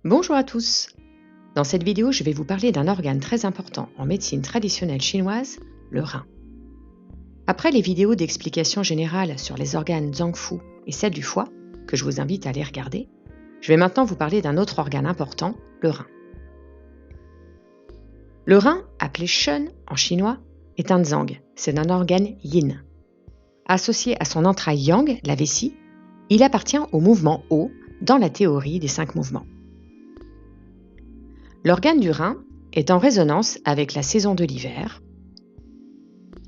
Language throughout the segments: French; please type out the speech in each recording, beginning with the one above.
Bonjour à tous. Dans cette vidéo, je vais vous parler d'un organe très important en médecine traditionnelle chinoise, le rein. Après les vidéos d'explication générale sur les organes Zhangfu et celle du foie, que je vous invite à aller regarder, je vais maintenant vous parler d'un autre organe important, le rein. Le rein, appelé Shen en chinois, est un zhang, c'est un organe yin. Associé à son entraille yang, la vessie, il appartient au mouvement O dans la théorie des 5 mouvements. L'organe du rein est en résonance avec la saison de l'hiver,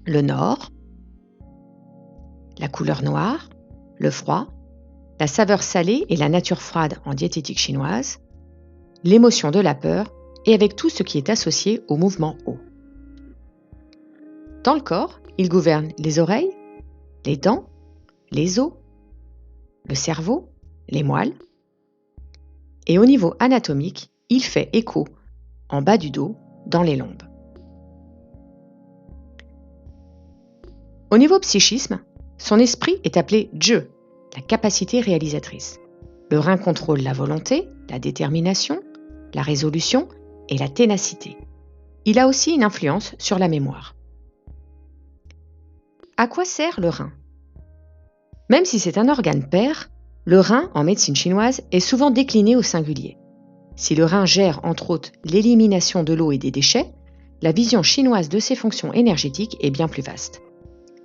le nord, la couleur noire, le froid, la saveur salée et la nature froide en diététique chinoise, l'émotion de la peur et avec tout ce qui est associé au mouvement O. Dans le corps, il gouverne les oreilles, les dents, les os, le cerveau, les moelles. Et au niveau anatomique, il fait écho en bas du dos, dans les lombes. Au niveau psychisme, son esprit est appelé Je, la capacité réalisatrice. Le rein contrôle la volonté, la détermination, la résolution et la ténacité. Il a aussi une influence sur la mémoire. À quoi sert le rein ? Même si c'est un organe pair, le rein en médecine chinoise est souvent décliné au singulier. Si le rein gère entre autres l'élimination de l'eau et des déchets, la vision chinoise de ses fonctions énergétiques est bien plus vaste.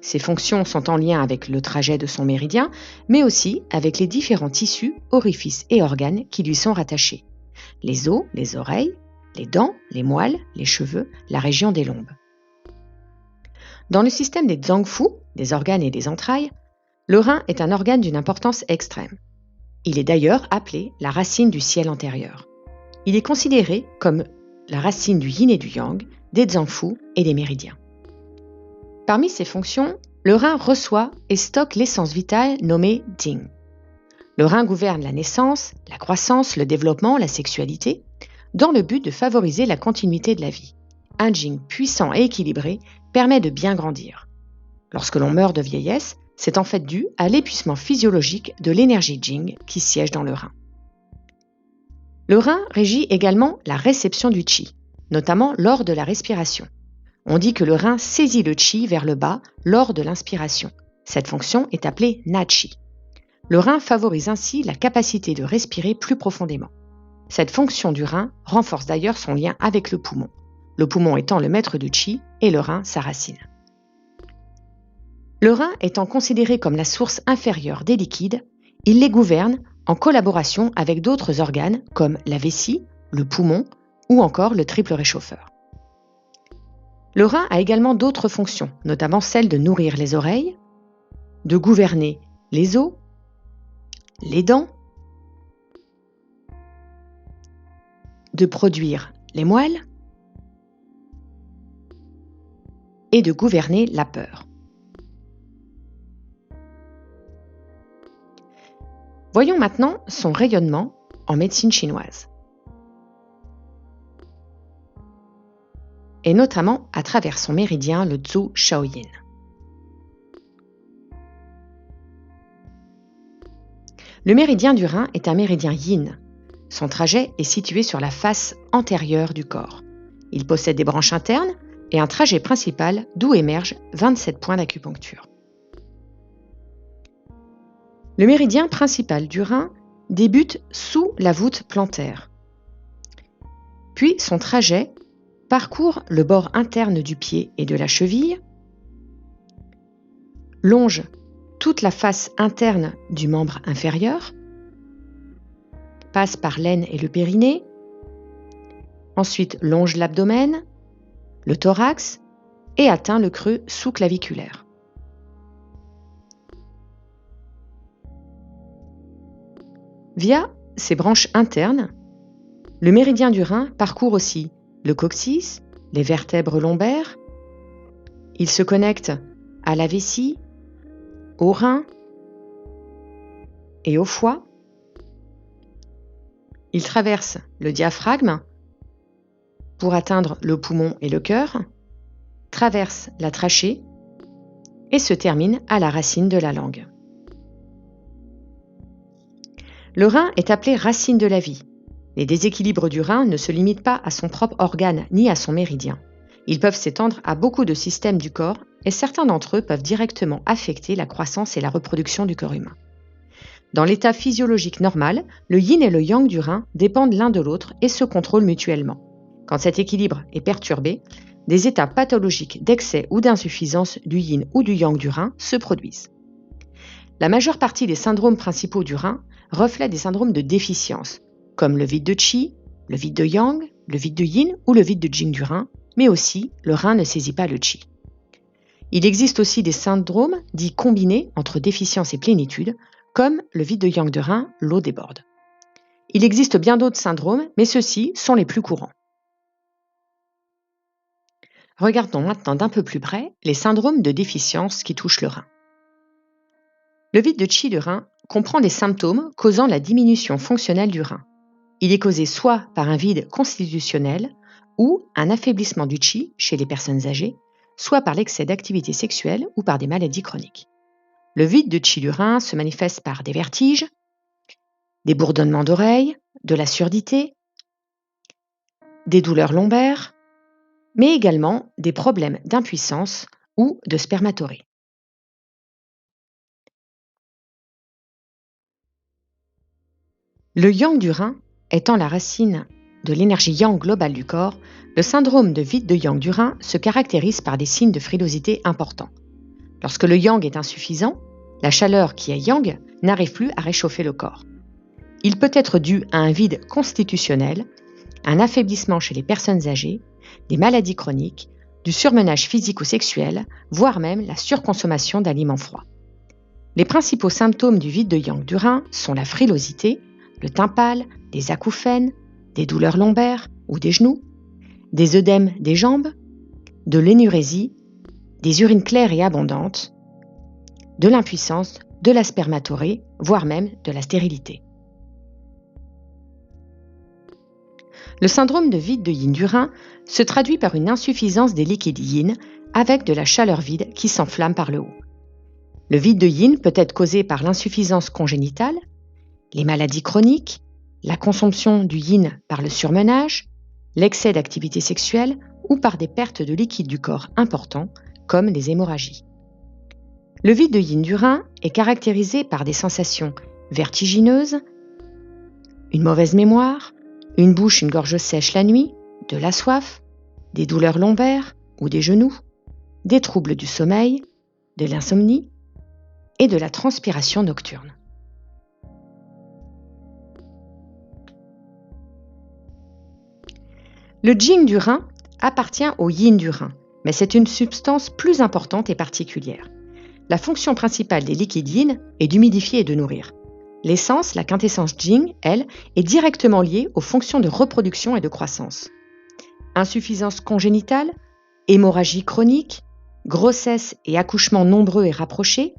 Ces fonctions sont en lien avec le trajet de son méridien, mais aussi avec les différents tissus, orifices et organes qui lui sont rattachés. Les os, les oreilles, les dents, les moelles, les cheveux, la région des lombes. Dans le système des Zhangfu, des organes et des entrailles, le rein est un organe d'une importance extrême. Il est d'ailleurs appelé la racine du ciel antérieur. Il est considéré comme la racine du yin et du yang, des Zhangfu et des méridiens. Parmi ses fonctions, le rein reçoit et stocke l'essence vitale nommée Jing. Le rein gouverne la naissance, la croissance, le développement, la sexualité, dans le but de favoriser la continuité de la vie. Un Jing puissant et équilibré permet de bien grandir. Lorsque l'on meurt de vieillesse, c'est en fait dû à l'épuisement physiologique de l'énergie Jing qui siège dans le rein. Le rein régit également la réception du qi, notamment lors de la respiration. On dit que le rein saisit le qi vers le bas lors de l'inspiration. Cette fonction est appelée na-qi. Le rein favorise ainsi la capacité de respirer plus profondément. Cette fonction du rein renforce d'ailleurs son lien avec le poumon étant le maître du qi et le rein sa racine. Le rein étant considéré comme la source inférieure des liquides, il les gouverne en collaboration avec d'autres organes comme la vessie, le poumon ou encore le triple réchauffeur. Le rein a également d'autres fonctions, notamment celle de nourrir les oreilles, de gouverner les os, les dents, de produire les moelles et de gouverner la peur. Voyons maintenant son rayonnement en médecine chinoise, et notamment à travers son méridien, le Zhu Shaoyin. Le méridien du rein est un méridien yin. Son trajet est situé sur la face antérieure du corps. Il possède des branches internes et un trajet principal d'où émergent 27 points d'acupuncture. Le méridien principal du rein débute sous la voûte plantaire. Puis son trajet parcourt le bord interne du pied et de la cheville, longe toute la face interne du membre inférieur, passe par l'aine et le périnée, ensuite longe l'abdomen, le thorax et atteint le creux sous-claviculaire. Via ses branches internes, le méridien du rein parcourt aussi le coccyx, les vertèbres lombaires. Il se connecte à la vessie, au rein et au foie. Il traverse le diaphragme pour atteindre le poumon et le cœur, traverse la trachée et se termine à la racine de la langue. Le rein est appelé racine de la vie. Les déséquilibres du rein ne se limitent pas à son propre organe ni à son méridien. Ils peuvent s'étendre à beaucoup de systèmes du corps et certains d'entre eux peuvent directement affecter la croissance et la reproduction du corps humain. Dans l'état physiologique normal, le yin et le yang du rein dépendent l'un de l'autre et se contrôlent mutuellement. Quand cet équilibre est perturbé, des états pathologiques d'excès ou d'insuffisance du yin ou du yang du rein se produisent. La majeure partie des syndromes principaux du rein reflètent des syndromes de déficience, comme le vide de qi, le vide de yang, le vide de yin ou le vide de jing du rein, mais aussi le rein ne saisit pas le qi. Il existe aussi des syndromes dits combinés entre déficience et plénitude, comme le vide de yang de rein, l'eau déborde. Il existe bien d'autres syndromes, mais ceux-ci sont les plus courants. Regardons maintenant d'un peu plus près les syndromes de déficience qui touchent le rein. Le vide de qi du rein comprend des symptômes causant la diminution fonctionnelle du rein. Il est causé soit par un vide constitutionnel ou un affaiblissement du qi chez les personnes âgées, soit par l'excès d'activité sexuelle ou par des maladies chroniques. Le vide de qi du rein se manifeste par des vertiges, des bourdonnements d'oreilles, de la surdité, des douleurs lombaires, mais également des problèmes d'impuissance ou de spermatorrhée. Le yang du rein étant la racine de l'énergie yang globale du corps, le syndrome de vide de yang du rein se caractérise par des signes de frilosité importants. Lorsque le yang est insuffisant, la chaleur qui est yang n'arrive plus à réchauffer le corps. Il peut être dû à un vide constitutionnel, un affaiblissement chez les personnes âgées, des maladies chroniques, du surmenage physique ou sexuel, voire même la surconsommation d'aliments froids. Les principaux symptômes du vide de yang du rein sont la frilosité, le teint pâle, des acouphènes, des douleurs lombaires ou des genoux, des œdèmes des jambes, de l'énurésie, des urines claires et abondantes, de l'impuissance, de la spermatorrhée, voire même de la stérilité. Le syndrome de vide de yin du rein se traduit par une insuffisance des liquides yin avec de la chaleur vide qui s'enflamme par le haut. Le vide de yin peut être causé par l'insuffisance congénitale, les maladies chroniques, la consommation du yin par le surmenage, l'excès d'activité sexuelle ou par des pertes de liquide du corps importants comme des hémorragies. Le vide de yin du rein est caractérisé par des sensations vertigineuses, une mauvaise mémoire, une bouche, une gorge sèche la nuit, de la soif, des douleurs lombaires ou des genoux, des troubles du sommeil, de l'insomnie et de la transpiration nocturne. Le jing du rein appartient au yin du rein, mais c'est une substance plus importante et particulière. La fonction principale des liquides yin est d'humidifier et de nourrir. L'essence, la quintessence jing, elle, est directement liée aux fonctions de reproduction et de croissance. Insuffisance congénitale, hémorragie chronique, grossesse et accouchements nombreux et rapprochés,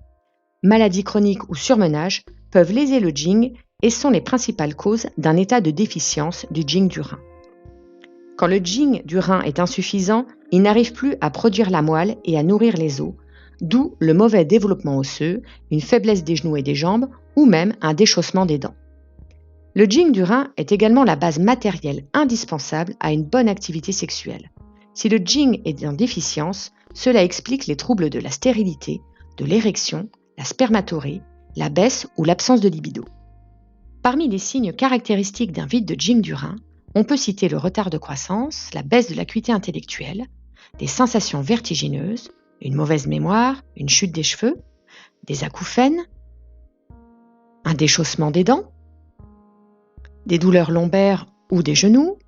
maladies chroniques ou surmenage peuvent léser le jing et sont les principales causes d'un état de déficience du jing du rein. Quand le jing du rein est insuffisant, il n'arrive plus à produire la moelle et à nourrir les os, d'où le mauvais développement osseux, une faiblesse des genoux et des jambes, ou même un déchaussement des dents. Le jing du rein est également la base matérielle indispensable à une bonne activité sexuelle. Si le jing est en déficience, cela explique les troubles de la stérilité, de l'érection, la spermatorrhée, la baisse ou l'absence de libido. Parmi les signes caractéristiques d'un vide de jing du rein, on peut citer le retard de croissance, la baisse de l'acuité intellectuelle, des sensations vertigineuses, une mauvaise mémoire, une chute des cheveux, des acouphènes, un déchaussement des dents, des douleurs lombaires ou des genoux,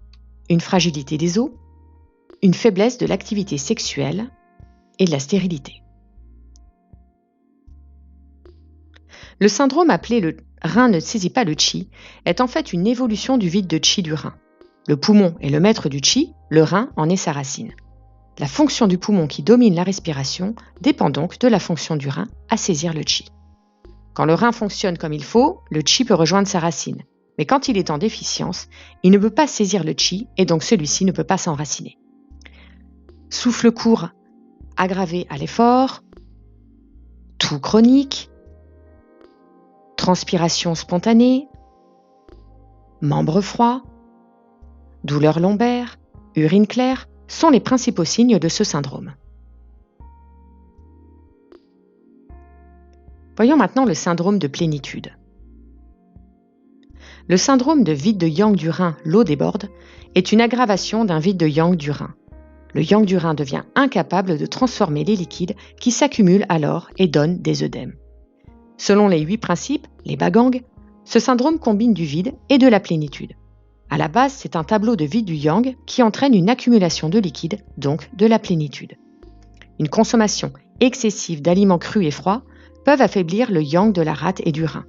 une fragilité des os, une faiblesse de l'activité sexuelle et de la stérilité. Le syndrome appelé le rein ne saisit pas le qi est en fait une évolution du vide de qi du rein. Le poumon est le maître du qi, le rein en est sa racine. La fonction du poumon qui domine la respiration dépend donc de la fonction du rein à saisir le qi. Quand le rein fonctionne comme il faut, le qi peut rejoindre sa racine. Mais quand il est en déficience, il ne peut pas saisir le qi et donc celui-ci ne peut pas s'enraciner. Souffle court aggravé à l'effort, toux chronique, transpiration spontanée, membres froids, douleurs lombaires, urine claire sont les principaux signes de ce syndrome. Voyons maintenant le syndrome de plénitude. Le syndrome de vide de Yang du rein, l'eau déborde, est une aggravation d'un vide de Yang du rein. Le Yang du rein devient incapable de transformer les liquides qui s'accumulent alors et donnent des œdèmes. Selon les 8 principes, les Bagang, ce syndrome combine du vide et de la plénitude. À la base, c'est un tableau de vide du Yang qui entraîne une accumulation de liquide, donc de la plénitude. Une consommation excessive d'aliments crus et froids peuvent affaiblir le Yang de la rate et du rein.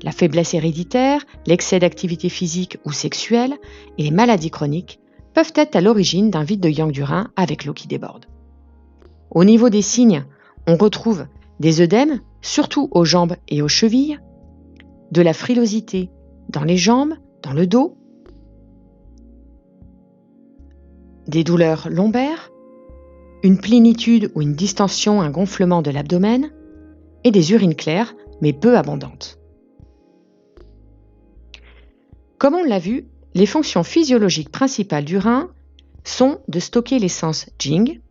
La faiblesse héréditaire, l'excès d'activité physique ou sexuelle et les maladies chroniques peuvent être à l'origine d'un vide de Yang du rein avec l'eau qui déborde. Au niveau des signes, on retrouve des œdèmes, surtout aux jambes et aux chevilles, de la frilosité dans les jambes, dans le dos, des douleurs lombaires, une plénitude ou une distension, un gonflement de l'abdomen et des urines claires mais peu abondantes. Comme on l'a vu, les fonctions physiologiques principales du rein sont de stocker l'essence Jing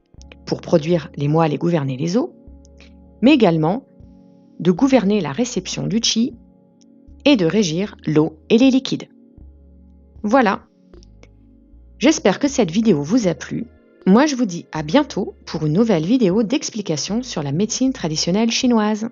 pour produire les moelles et gouverner les os, mais également de gouverner la réception du qi et de régir l'eau et les liquides. Voilà. J'espère que cette vidéo vous a plu. Moi, je vous dis à bientôt pour une nouvelle vidéo d'explication sur la médecine traditionnelle chinoise.